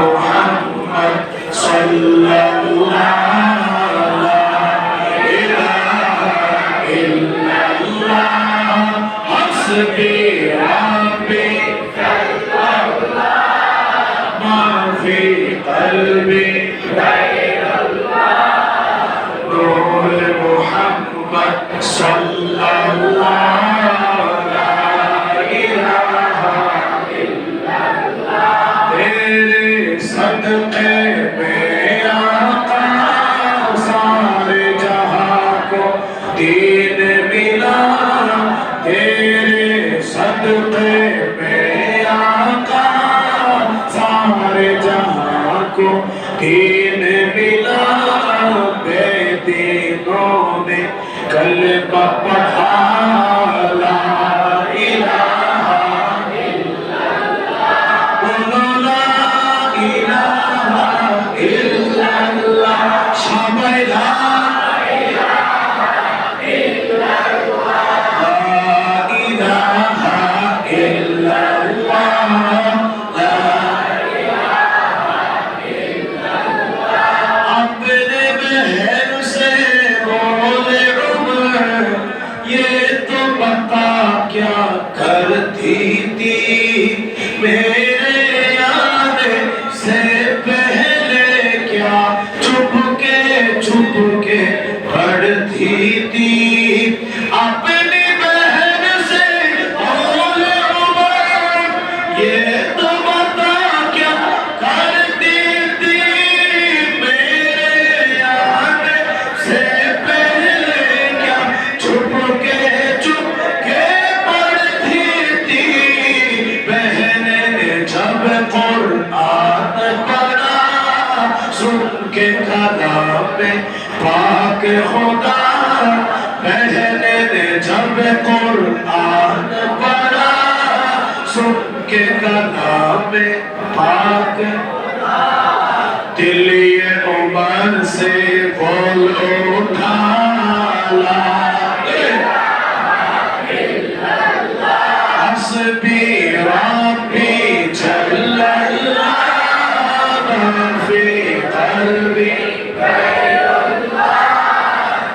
محمد صلى الله لا إله إلا الله حسبي ربي ما في قلبي غير الله نور محمد صلى الله لا إله إلا الله तेरे सदके में आका सारे जहां को दीन मिला तेरे सदके में आका सारे जहां को दीन मिला बेदीनों ने कलमा पढ़ा ला इलाहा इल्लल्लाह बोलो ला इलाहा इल्लल्लाह सबाई ला इलाहा इल्लल्लाह ला इलाहा इल्लल्लाह ला इलाहा इल्लल्लाह अपने बहन से बोले उमर ये तो बता क्या करती थी मेरे आने से पहले क्या चुपके पढ़ती थी अपनी बहन से बोले उमर ये तो बता क्या करती थी मेरे आने से पहले क्या चुपके पढ़ती थी बहन ने जब कुरान पढ़ा सुन के कलाम में पाक खुदा बहन ने जब कुरान पढ़ा सुन के कलाम में पाक दिल ये उमर से बोल उठा ला हस्बी रब्बी जल्लल्लाह मा फी क़ल्बी गैरुल्लाह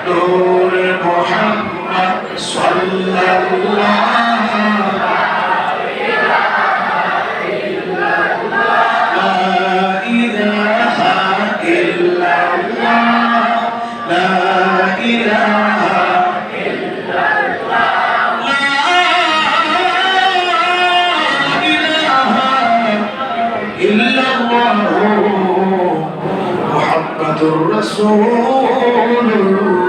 नूर मुहम्मद सल्लल्लाह محمد رسول الله